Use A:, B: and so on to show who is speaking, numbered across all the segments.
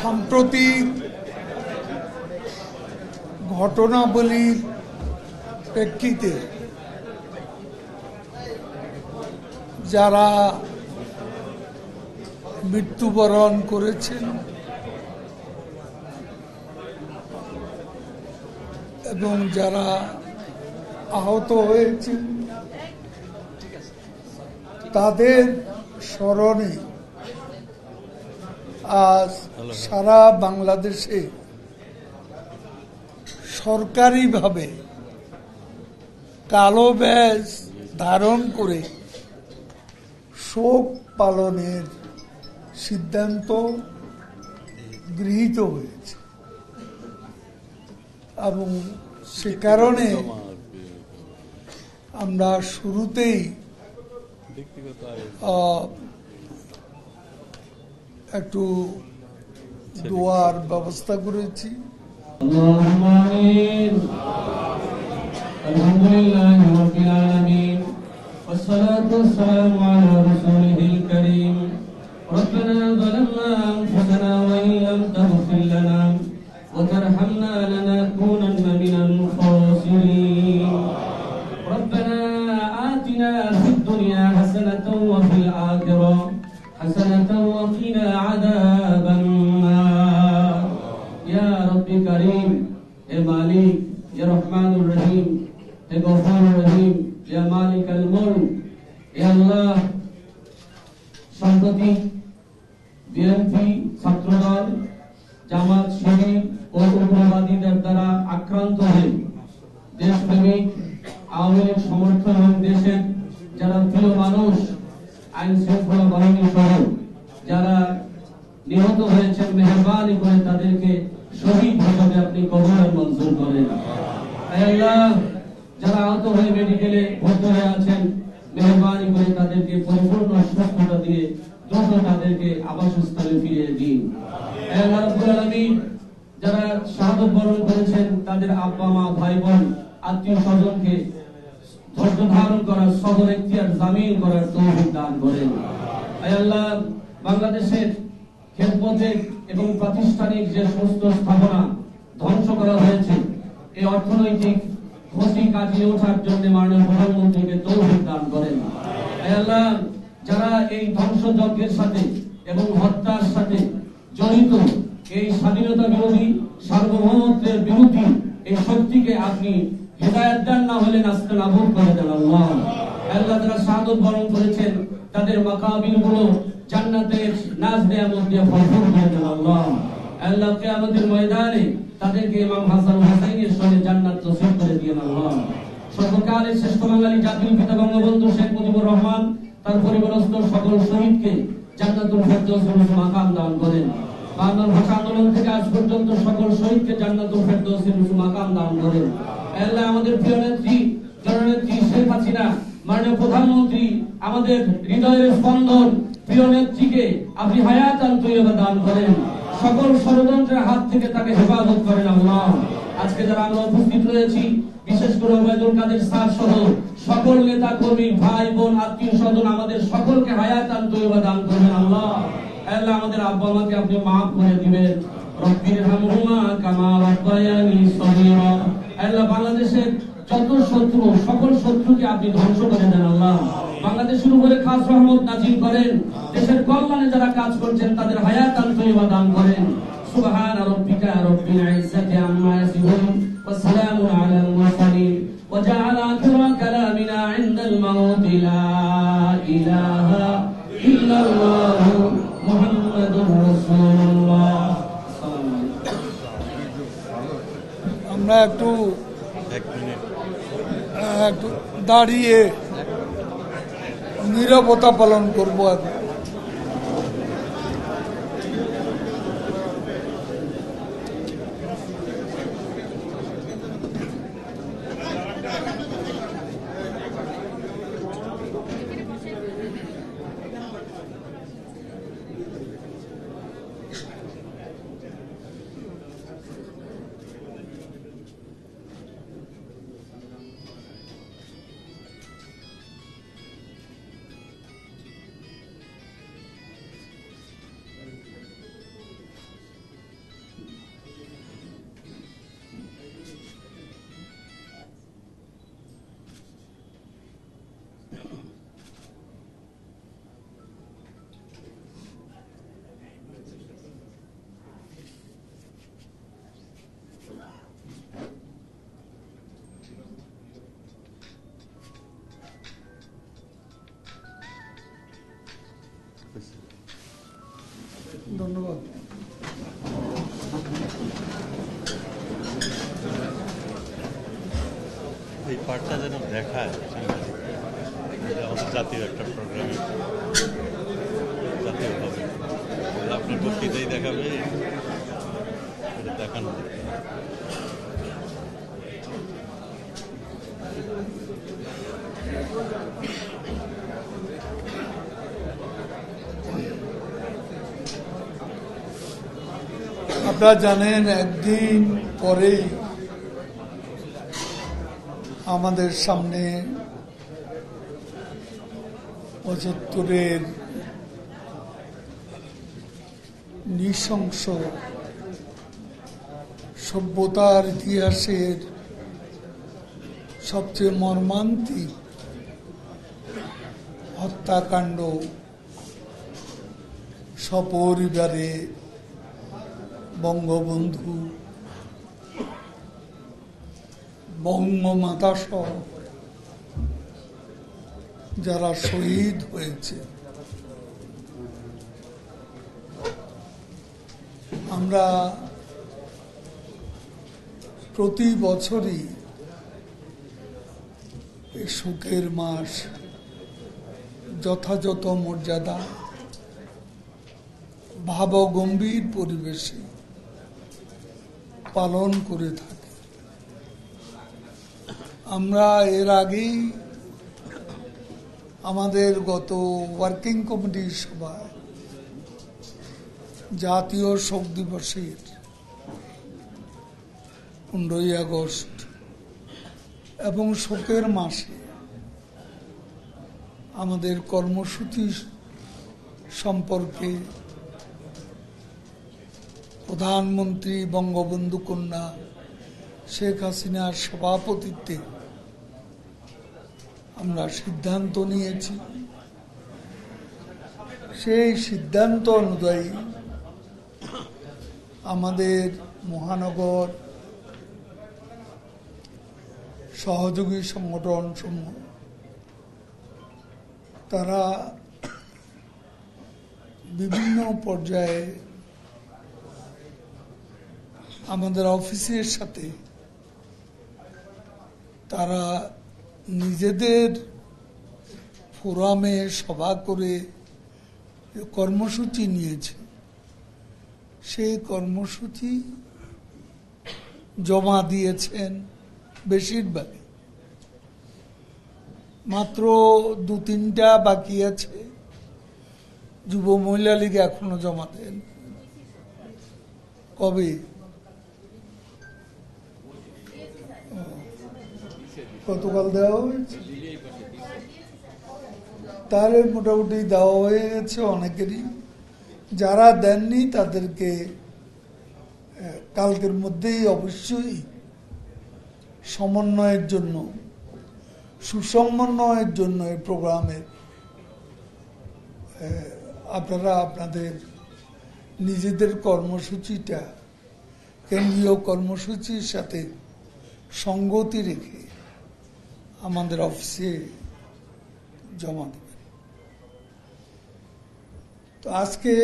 A: সাম্প্রতিক ঘটনাবলীর প্রেক্ষিতে যারা মৃত্যুবরণ করেছেন এবং যারা আহত হয়েছেন তাদের স্মরণে আজ সারা বাংলাদেশে সরকারিভাবে কালো ব্যাজ ধারণ করে শোক পালনের সিদ্ধান্ত গৃহীত হয়েছে এবং সে কারণে আমরা শুরুতেই একটু দোয়ার ব্যবস্থা করেছি।
B: আলহামদুলিল্লাহি রাব্বিল আলামিন ওয়াসসালাতু ওয়াসসালামু আলা রাসূলিল কারীম রব্বানা যালামনা আনফুসানা ওয়া ইল্লাম তাগফির লানা ওয়া তারহামনা লানাকুনান্না মিনাল খাসিরিন রব্বানা আতিনা ফিদ দুনিয়া হাসানাতাও ওয়া ফিল আখিরাহ হাসানাতাও ওয়া কিনা আযাবান নার ইয়া রাব্বি কারীম হে মালিক ইয়া রহমানুর রহিম হে গফুরুর রহিম ইয়া মালিকাল মুলক হে আল্লাহ সম্প্রতি বিএনপি ছাত্রদল জামাত শিবির ও উগ্রবাদীদের দ্বারা আক্রান্ত হয়ে দেশপ্রেমিক আওয়ামী লীগ সমর্থন এবং দেশের যারা প্রিয় মানুষ আইন শৃঙ্খলা বাহিনী সহ যারা নিহত হয়েছেন মেহরবানি করে তাদেরকে শহীদ হিসেবে আপনি কবরে মঞ্জুর করেন। আল্লাহ যারা আহত হয়ে মেডিকেলে ভর্তি হয়ে আছেন মেহরবানি করে তাদেরকে পরিপূর্ণ সুস্থতা দিয়ে দ্রুত তাদেরকে আবাসস্থলে ফিরিয়ে দিন। আল্লাহ রাব্বুল আলামিন যারা শাহাদাত বরণ করেছেন তাদের আব্বা মা ভাই বোন আত্মীয় স্বজনকে ধৈর্য ধারণ করার সবর ইখতিয়ার জামিন করার তৌফিক দান করেন। আল্লাহ বাংলাদেশের খেদমতে এবং প্রাতিষ্ঠানিক যে সমস্ত স্থাপনা ধ্বংস করা হয়েছে এই অর্থনৈতিক ক্ষতি কাটিয়ে ওঠার জন্য মাননীয় প্রধানমন্ত্রীকে তৌফিক দান করেন। আল্লাহ যারা এই ধ্বংসযজ্ঞের সাথে এবং হত্যার সাথে জড়িত এই স্বাধীনতা বিরোধী সার্বভৌমত্বের বিরোধী এই শক্তিকে আপনি হেদায়েত দান না হলে নাস্তানাবুদ করে দেন। আল্লাহ আল্লাহ যারা শাহাদাত বরণ করেছেন তাদের মাকাবির গুলো জান্নাতের নাজ নিয়ামত দিয়ে ভরপুর করে দেন। আল্লাহ আল্লাহ কিয়ামতের ময়দানে তাদেরকে ইমাম হাসান হুসাইনের সঙ্গে জান্নাত নসিব করে দিয়েন। আল্লাহ সর্বকালের শ্রেষ্ঠ বাঙালি জাতির পিতা বঙ্গবন্ধু শেখ মুজিবুর রহমান তার পরিবারস্থ সকল শহীদকে জান্নাতুল ফেরদৌসের মাকাম দান করেন। বাংলা ভাষা আন্দোলন থেকে আজ পর্যন্ত সকল শহীদকে জান্নাতুল ফেরদৌসের মাকাম দান করেন। আল্লাহ আমাদের প্রিয় নেত্রী জননেত্রী শেখ হাসিনা মাননীয় প্রধানমন্ত্রী আমাদের হৃদয়ের স্পন্দন প্রিয় নেত্রীকে আপনি হায়াতান তৈয়বা দান করেন। সকল ষড়যন্ত্রের হাত থেকে তাকে হেফাজত করেন। আল্লাহ আজকে যারা আমরা উপস্থিত রয়েছি বিশেষ করে ওবায়দুল কাদের স্যার সহ সকল নেতা কর্মী ভাই বোন আত্মীয় স্বজন আমাদের সকলকে হায়াতান তৈয়বা দান করবেন। আল্লাহ আল্লাহ আমাদের আব্বা মাকে আপনি মাফ করে দিবেন। রব্বিরহামহুমা কামা রাব্বায়ানি সগীরা। আল্লাহ বাংলাদেশের যত শত্রু সকল শত্রুকে আপনি ধ্বংস করে দেন। আল্লাহ বাংলাদেশের উপরে খাস রহমত নাজিল করেন। দেশের কল্যাণে যারা কাজ করছেন তাদের হায়াতান তৈয়বা দান করেন। সুবহান রাব্বিকা রাব্বিল ইজ্জাতি আম্মা ইয়াসিফুন ওয়া সালামুন আলাল মুরসালিন ওয়া জাআলা আখিরা কালামিনা ইনদাল মাউতি লা ইলাহা ইল্লাল্লাহ মুহাম্মাদুর রাসূলুল্লাহ।
A: আমরা একটু দাঁড়িয়ে নীরবতা পালন করবো আগে।
C: ব্যাপারটা যেন দেখায় যে আমাদের জাতীয় একটা প্রোগ্রামে জাতীয়ভাবে আপনার বক্তৃতাই দেখাবে, এটা দেখানো দরকার।
A: আপনারা জানেন একদিন পরেই আমাদের সামনে 75-এর নৃশংস সভ্যতার ইতিহাসের সবচেয়ে মর্মান্তিক হত্যাকাণ্ড সপরিবারে বঙ্গবন্ধু, বঙ্গমাতা সহ যারা শহীদ হয়েছে, আমরা প্রতি বছরই এই শোকের মাস যথাযথ মর্যাদা ভাবগম্ভীর পরিবেশে পালন করে থাকি। আমরা এর আগেই আমাদের গত ওয়ার্কিং কমিটির সভায় জাতীয় শোক দিবসের 15ই আগস্ট এবং শোকের মাসে আমাদের কর্মসূচি সম্পর্কে প্রধানমন্ত্রী বঙ্গবন্ধু কন্যা শেখ হাসিনার সভাপতিত্বে আমরা সিদ্ধান্ত নিয়েছি। সেই সিদ্ধান্ত অনুযায়ী আমাদের মহানগর সহযোগী সংগঠন সমূহ তারা বিভিন্ন পর্যায়ে আমাদের অফিসের সাথে তারা নিজেদের ফোরামে সভা করে কর্মসূচি নিয়েছে। সেই কর্মসূচি জমা দিয়েছেন বেশিরভাগ, মাত্র 2-3টা বাকি আছে। যুব মহিলা লীগ এখনো জমা দেন। কবে? গতকাল দেওয়া হয়েছে, তাহলে মোটামুটি দেওয়া হয়ে গেছে অনেকেরই। যারা দেননি তাদেরকে কালকের মধ্যেই অবশ্যই সমন্বয়ের জন্য, সুসমন্বয়ের জন্য এই প্রোগ্রামের আপনারা আপনাদের নিজেদের কর্মসূচিটা কেন্দ্রীয় কর্মসূচির সাথে সঙ্গতি রেখে আমাদের অফিসে জমা দেবেন। তো আজকে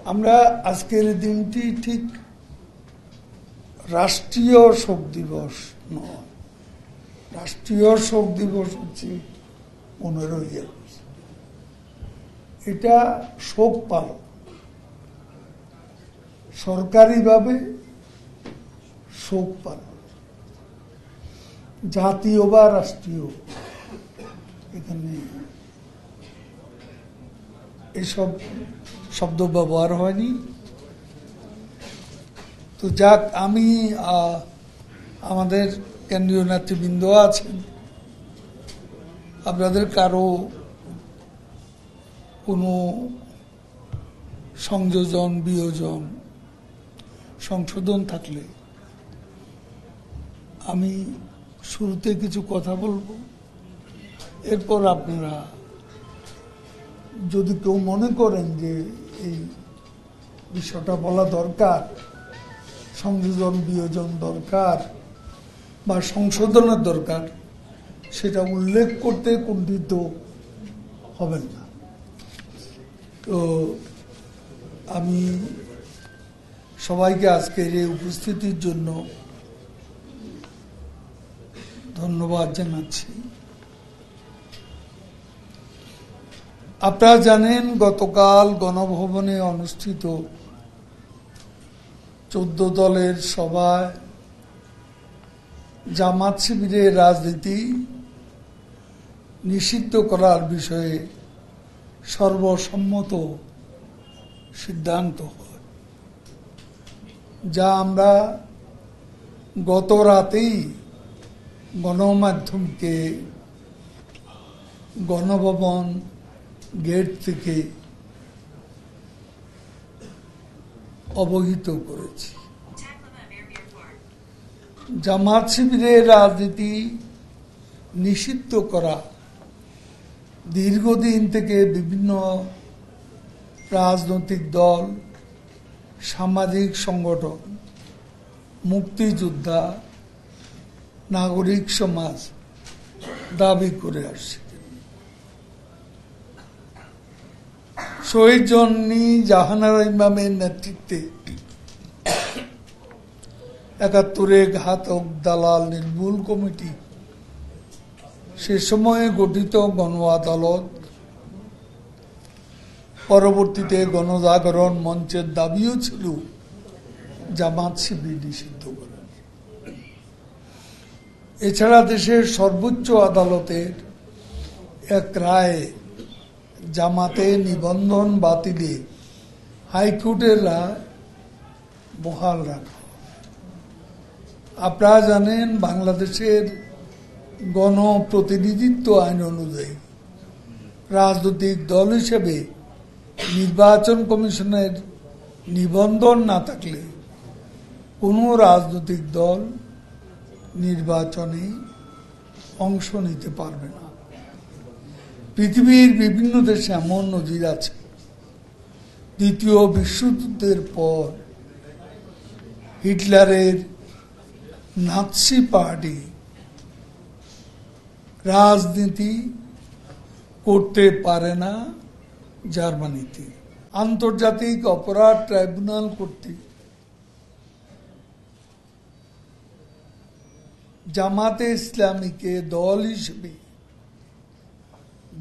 A: আমরা আজকের দিনটি ঠিক রাষ্ট্রীয় শোক দিবস নয়। রাষ্ট্রীয় শোক দিবস হচ্ছে 15ই আগস্ট। এটা শোক পালন, সরকারিভাবে শোক পালন, জাতীয় বা রাষ্ট্রীয় এখানে এসব শব্দ ব্যবহার হয়নি। তো যাক, আমি আমাদের কেন্দ্রীয় নেতৃবৃন্দ আছেন, আপনাদের কারো কোনো সংযোজন, বিয়োজন, সংশোধন থাকলে আমি শুরুতে কিছু কথা বলবো। এরপর আপনারা যদি কেউ মনে করেন যে এই বিষয়টা বলা দরকার, সংযোজন বিয়োজন দরকার বা সংশোধনের দরকার, সেটা উল্লেখ করতে কুণ্ঠিত হবেন না। তো আমি সবাইকে আজকের এই উপস্থিতির জন্য ধন্যবাদ জানাচ্ছি। আপনারা জানেন গতকাল গণভবনে অনুষ্ঠিত 14 দলের সভায় জামাত শিবিরের রাজনীতি নিষিদ্ধ করার বিষয়ে সর্বসম্মত সিদ্ধান্ত হয়, যা আমরা গত রাতেই গণমাধ্যমকে গণভবন গেট থেকে অবহিত করেছি। জামাত শিবিরের রাজনীতি নিষিদ্ধ করা দীর্ঘদিন থেকে বিভিন্ন রাজনৈতিক দল, সামাজিক সংগঠন, মুক্তিযোদ্ধা, নাগরিক সমাজ দাবি করে আসছে। শহীদ জননী জাহানারা ইমামের নেতৃত্বে ৭১ ঘাতক দালাল নির্মূল কমিটি, সে সময়ে গঠিত গণ আদালত, পরবর্তীতে গণজাগরণ মঞ্চের দাবিও ছিল জামাত শিবির নিষিদ্ধ করার। এছাড়া দেশের সর্বোচ্চ আদালতের এক রায়ে জামাতে নিবন্ধন বাতিলে হাইকোর্টের রায় বহাল রাখা। আপনারা জানেন বাংলাদেশের গণপ্রতিনিধিত্ব আইন অনুযায়ী রাজনৈতিক দল হিসেবে নির্বাচন কমিশনের নিবন্ধন না থাকলে কোনো রাজনৈতিক দল নির্বাচনে অংশ নিতে পারবে না। পৃথিবীর বিভিন্ন দেশে এমন নজির আছে। দ্বিতীয় বিশ্বযুদ্ধের পর হিটলারের নাৎসি পার্টি রাজনীতি করতে পারে না জার্মানিতে। আন্তর্জাতিক অপরাধ ট্রাইব্যুনাল কর্তৃক জামাতে ইসলামীকে দল হিসেবে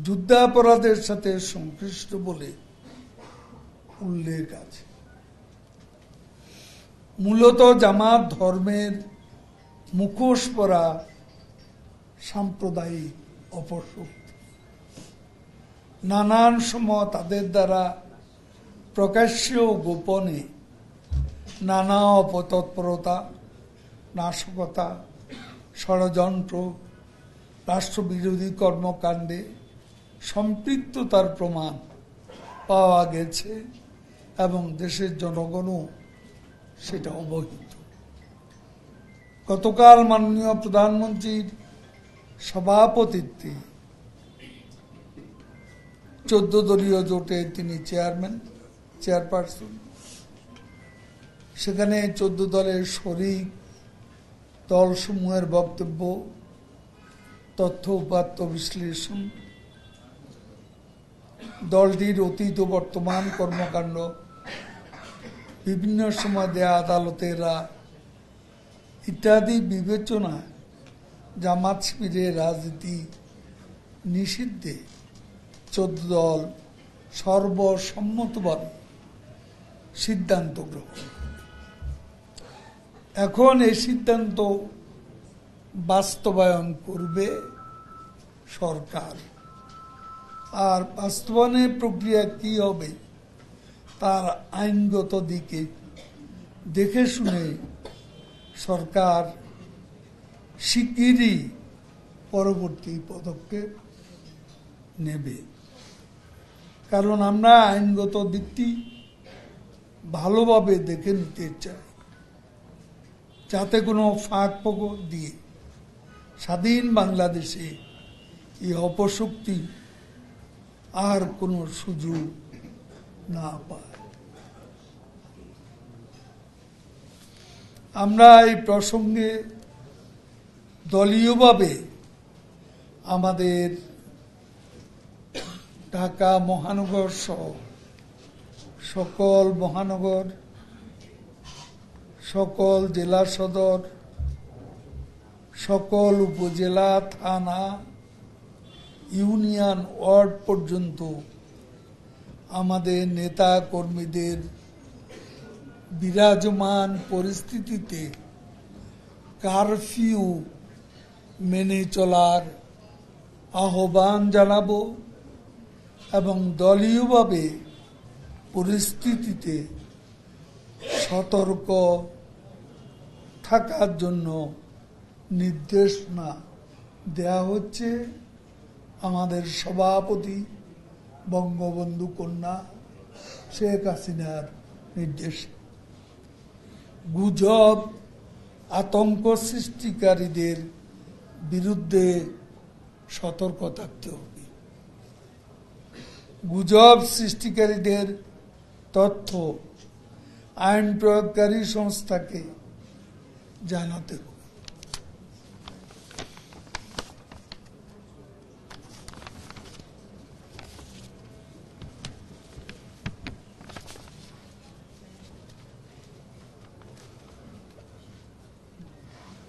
A: যুদ্ধাপরাধের সাথে সংশ্লিষ্ট বলে উল্লেখ আছে। মূলত জামাত ধর্মের মুখোশ পরা সাম্প্রদায়িক অপশক্তি। নানান সময় তাদের দ্বারা প্রকাশ্য ও গোপনে নানা অপতৎপরতা, নাশকতা, ষড়যন্ত্র, রাষ্ট্রবিরোধী কর্মকাণ্ডে সম্পৃক্ততার প্রমাণ পাওয়া গেছে এবং দেশের জনগণও সেটা অবহিত। গতকাল মাননীয় প্রধানমন্ত্রীর সভাপতিত্বে 14 দলীয় জোটে তিনি চেয়ারপারসন। সেখানে 14 দলের শরিক দলসমূহের বক্তব্য, তথ্য উপাত্ত বিশ্লেষণ, দলটির অতীত ও বর্তমান কর্মকাণ্ড, বিভিন্ন সময় দেয়া আদালতের রায় ইত্যাদি বিবেচনা জামাত শিবিরের রাজনীতি নিষিদ্ধে 14 দল সর্বসম্মতভাবে সিদ্ধান্ত গ্রহণ। এখন এই সিদ্ধান্ত বাস্তবায়ন করবে সরকার। আর বাস্তবায়নের প্রক্রিয়া কি হবে তার আইনগত দিকে দেখে শুনে সরকার শিগগিরই পরবর্তী পদক্ষেপ নেবে। কারণ আমরা আইনগত দিকটি ভালোভাবে দেখে নিতে চাই, যাতে কোনো ফাঁক ফোকর দিয়ে স্বাধীন বাংলাদেশে এই অপশক্তি আর কোনো সুযোগ না পায়। আমরা এই প্রসঙ্গে দলীয়ভাবে আমাদের ঢাকা মহানগর সহ সকল মহানগর, সকল জেলা সদর, সকল উপজেলা, থানা, ইউনিয়ন, ওয়ার্ড পর্যন্ত আমাদের নেতা কর্মীদের বিরাজমান পরিস্থিতিতে কারফিউ মেনে চলার আহ্বান জানাবো এবং দলীয়ভাবে পরিস্থিতিতে সতর্ক থাকার জন্য নির্দেশনা দেয়া হচ্ছে আমাদের সভাপতি বঙ্গবন্ধু কন্যা শেখ হাসিনার নির্দেশে। গুজব, আতঙ্ক সৃষ্টিকারীদের বিরুদ্ধে সতর্ক থাকতে হবে। গুজব সৃষ্টিকারীদের তথ্য আইন প্রয়োগকারী সংস্থাকে জানাতে হবে।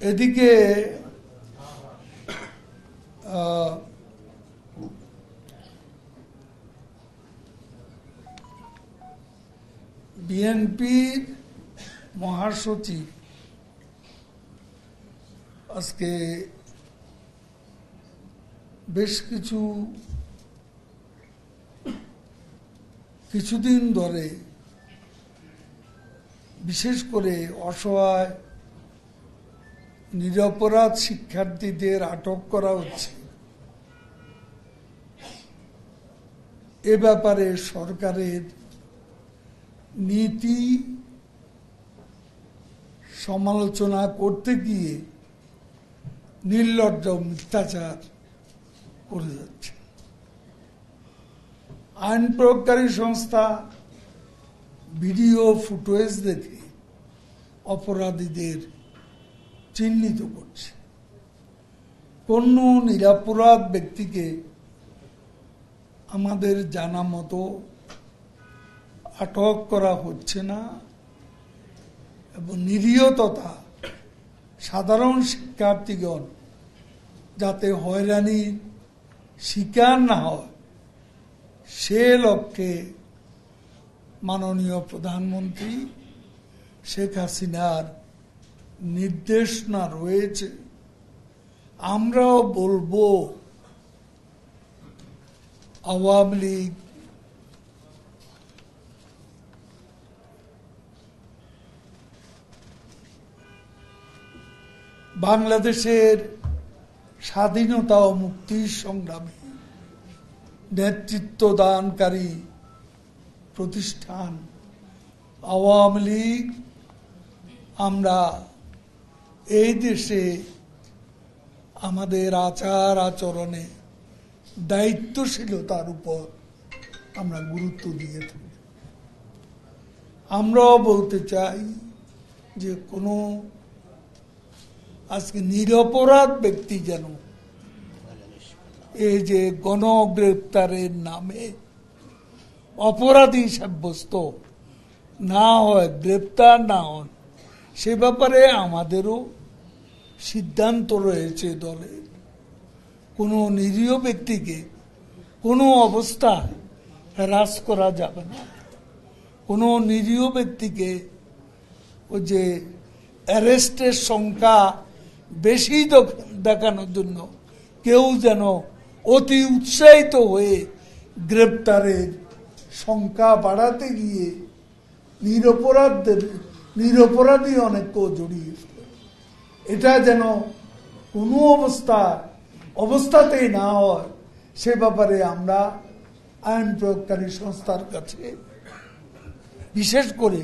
A: এদিকে বিএনপির মহাসচিব আজকে বেশ কিছুদিন ধরে বিশেষ করে অসহায় নিরপরাধ শিক্ষার্থীদের আটক করা হচ্ছে, এ ব্যাপারে সরকারের নীতি সমালোচনা করতে গিয়ে নির্লজ্জ মিথ্যাচার করে যাচ্ছে। আইন প্রয়োগকারী সংস্থা ভিডিও ফুটেজ দেখে অপরাধীদের চিহ্নিত করছে। কোন নিরপরাধ ব্যক্তিকে আমাদের জানা মতো আটক করা হচ্ছে না এবং নিরীহ তথা সাধারণ শিক্ষার্থীগণ যাতে হয়রানির শিকার না হয় সে লক্ষ্যে মাননীয় প্রধানমন্ত্রী শেখ হাসিনার নির্দেশনা রয়েছে। আমরাও বলবো আওয়ামী লীগ বাংলাদেশের স্বাধীনতা ও মুক্তির সংগ্রামে নেতৃত্ব দানকারী প্রতিষ্ঠান আওয়ামী লীগ, আমরা এই দেশে আমাদের আচার আচরণে দায়িত্বশীলতার উপর আমরা গুরুত্ব দিয়ে থাকি। আমরাও বলতে চাই যে কোনো আজকে নিরপরাধ ব্যক্তি যেন এই যে গণগ্রেপ্তারের নামে অপরাধী সাব্যস্ত না হয়, গ্রেপ্তার না হন, সে ব্যাপারে আমাদেরও সিদ্ধান্ত রয়েছে দলের। কোনো নিরীহ ব্যক্তিকে কোনো অবস্থায় হ্রাস করা যাবে না। কোনো নিরীহ ব্যক্তিকে ওই যে অ্যারেস্টের সংখ্যা বেশি দেখানোর জন্য কেউ যেন অতি উৎসাহিত হয়ে গ্রেপ্তারের সংখ্যা বাড়াতে গিয়ে নিরপরাধী অনেককেও জড়িয়ে, এটা যেন কোনো অবস্থাতেই না হয় সে ব্যাপারে আমরা আইন প্রয়োগকারী সংস্থার কাছে, বিশেষ করে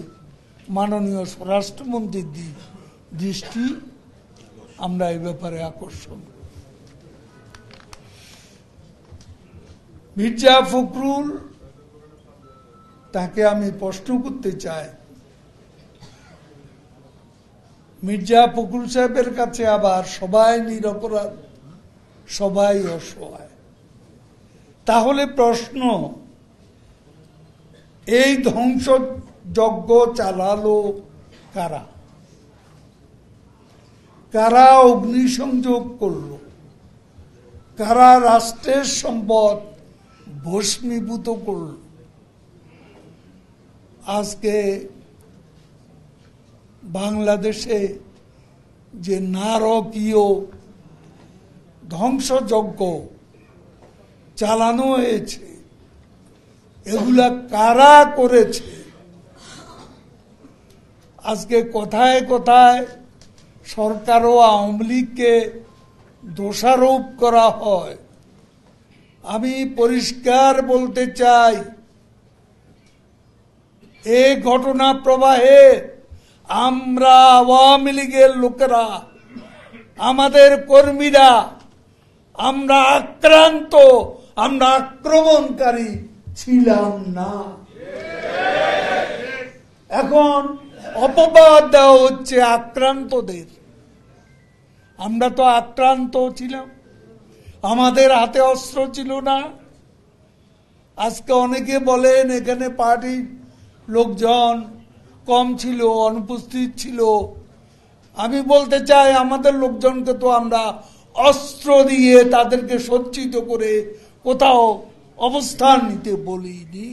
A: মাননীয় স্বরাষ্ট্রমন্ত্রীর দৃষ্টি আমরা এই ব্যাপারে আকর্ষণ। মির্জা ফখরুল, তাকে আমি প্রশ্ন করতে চাই, মির্জা ফখরুল সাহেবের কাছে আবার সবাই নিরপরাধ, সবাই অসহায়। তাহলে প্রশ্ন, এই ধ্বংস যজ্ঞ চালালো কারা? কারা অগ্নিসংযোগ করলো? কারা রাষ্ট্রের সম্পদ ভস্মীভূত করল? আজকে বাংলাদেশে যে নারকীয় ধ্বংসযজ্ঞ চালানো হয়েছে, এগুলা কারা করেছে? আজকে কোথায় কোথায় সরকার ও আওয়ামী লীগকে দোষারোপ করা হয়। আমি পরিষ্কার বলতে চাই, এই ঘটনা প্রবাহে আমরা আওয়ামী লীগের লোকেরা, আমাদের কর্মীরা, আমরা আক্রান্ত, আমরা আক্রমণকারী ছিলাম না। এখন অপবাদ দেওয়া হচ্ছে আক্রান্তদের। আমরা তো আক্রান্ত ছিলাম, আমাদের হাতে অস্ত্র ছিল না। আজকে অনেকে বলেন এখানে পার্টির লোকজন কম ছিল, অনুপস্থিত ছিল। আমি বলতে চাই, আমাদের লোকজনকে তো আমরা অস্ত্র দিয়ে তাদেরকে সজ্জিত করে কোথাও অবস্থান নিতে বলিনি।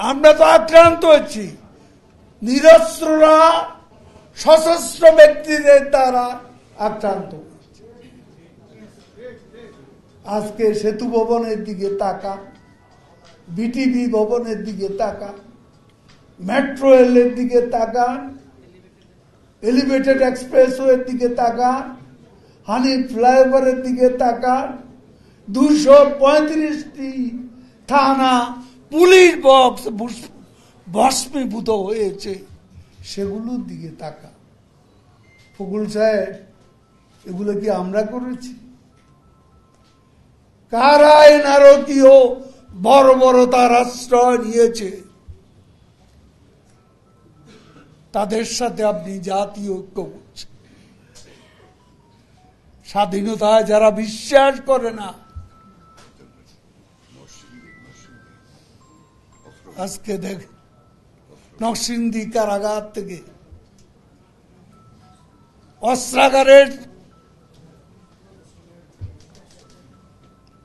A: আমরা তো আক্রান্ত হচ্ছি। নিরস্ত্ররা সশস্ত্র ব্যক্তিদের দ্বারা আক্রান্ত হচ্ছে। আজকে সেতু ভবনের দিকে তাকা, বিটিভি ভবনের দিকে তাকা, মেট্রো রেলের দিকে তাকা, এলিভেটেড এক্সপ্রেসওয়ের দিকে তাকা, হানি ফ্লাইওভারের দিকে তাকা, 235টি থানা পুলিশ বক্স ভস্মীভূত হয়েছে, সেগুলোর দিকে তাকা। ফকুল সাহেব, এগুলো কি আমরা করেছি? কারা এই নারকীয় বর্বরতার আশ্রয় নিয়েছে? তাদের সাথে আপনি জাতীয় ঐক্য করছেন। স্বাধীনতায় যারা বিশ্বাস করে না, আজকে দেখ নরসিংদী কারাগার থেকে অস্ত্রাগারের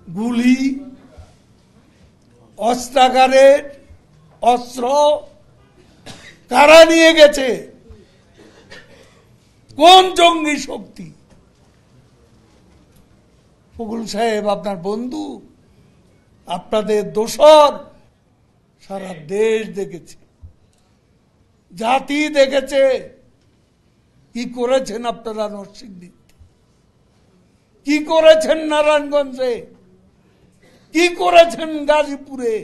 A: গুলি, অস্ত্রাগারের অস্ত্র কারা নিয়ে গেছে? কোন জঙ্গি শক্তি? ফকুল সাহেব আপনার বন্ধু, আপনাদের দোসর সারা দেশ দেখেছে, জাতি দেখেছে কি করেছেন আপনারা নরসিংদীতে, কি করেছেন নারায়ণগঞ্জে, কি করেছেন গাজীপুরে,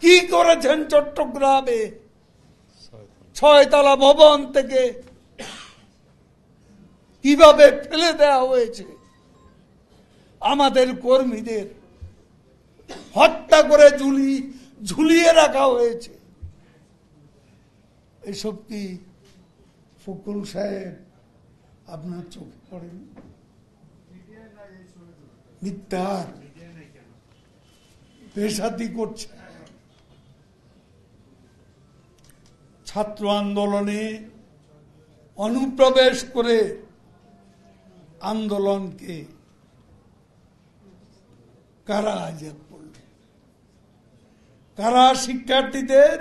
A: কি করেছেন চট্টগ্রামে। 6 তলা ভবন থেকে কিভাবে ফেলে দেওয়া হয়েছে, আমাদের কর্মীদের হত্যা করে ঝুলিয়ে রাখা হয়েছে। এসব কি ফকুল সাহেব আপনার চোখে পড়েন? মিথ্যার পেশাতি করছে। ছাত্র আন্দোলনে অনুপ্রবেশ করে আন্দোলনকে কারা হাইজ্যাক করল? কারা শিক্ষার্থীদের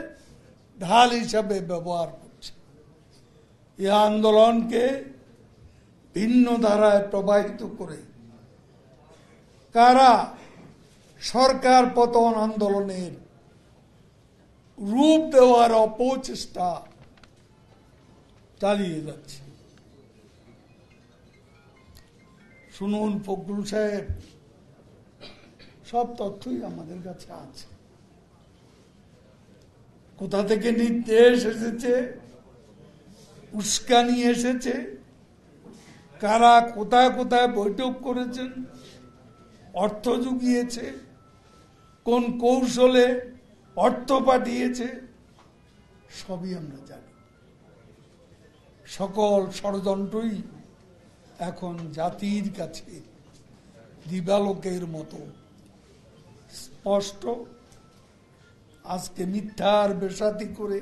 A: ঢাল হিসাবে ব্যবহার করছে? এই আন্দোলনকে ভিন্ন ধারায় প্রবাহিত করে কারা সরকার পতন আন্দোলনের রূপ দেওয়ার অপচেষ্টা চালিয়ে যাচ্ছে? শুনুন ফখরুল সাহেব, সব তথ্যই আমাদের কাছে আছে। কোথা থেকে নির্দেশ এসেছে, উস্কানি এসেছে, কারা কোথায় কোথায় বৈঠক করেছেন, অর্থ জুগিয়েছে, কোন কৌশলে অর্থ পাঠিয়েছে, সবই আমরা জানি। সকল ষড়যন্ত্রই এখন জাতির কাছে দিবালোকের মতো স্পষ্ট আজকে মিথ্যার বেসাতি করে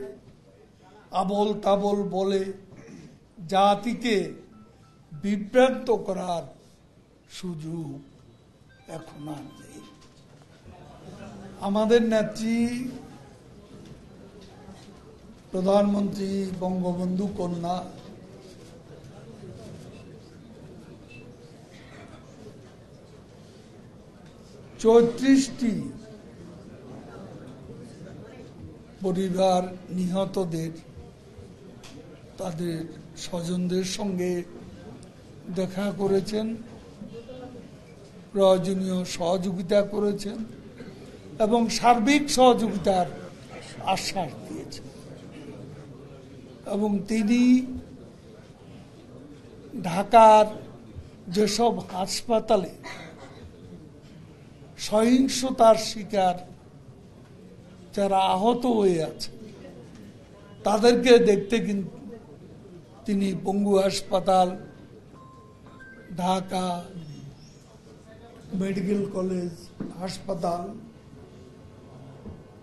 A: আবল তাবল বলে জাতিকে বিভ্রান্ত করার সুযোগ এখন আর নেই। আমাদের নেত্রী প্রধানমন্ত্রী বঙ্গবন্ধু কন্যা চৌত্রিশটি পরিবার নিহতদের তাদের স্বজনদের সঙ্গে দেখা করেছেন, প্রয়োজনীয় সহযোগিতা করেছেন এবং সার্বিক সহযোগিতার আশ্বাস দিয়েছেন। এবং তিনি ঢাকার যেসব হাসপাতালে সহিংসতার শিকার যারা আহত হয়ে আছে তাদেরকে দেখতে কিন্তু তিনি পঙ্গু হাসপাতাল, ঢাকা মেডিকেল কলেজ হাসপাতাল,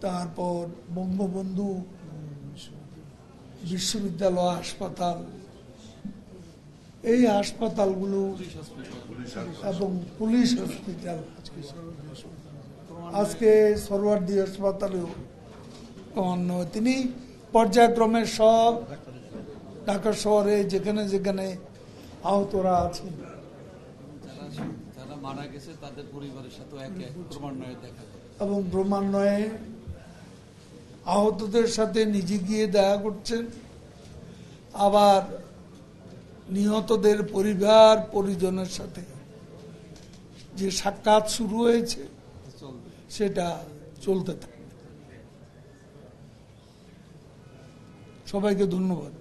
A: তারপর বঙ্গবন্ধু বিশ্ববিদ্যালয় হাসপাতাল, এই হাসপাতালগুলো এবং পুলিশ হসপিটাল, আজকে সরওয়ার্দী হাসপাতালেও ক্রমান্বয়ে তিনি পর্যায়ক্রমে সব ঢাকা শহরে যেখানে যেখানে আহতরা আছেন
D: যারা মারা গেছে তাদের পরিবারের সাথে ক্রমান্বয়ে দেখা
A: এবং ক্রমান্বয়ে আহতদের সাথে নিজে গিয়ে দেখা করছেন। আবার নিহতদের পরিবার পরিজনের সাথে যে সাক্ষাৎ শুরু হয়েছে সেটা চলতে থাকে। সবাইকে ধন্যবাদ।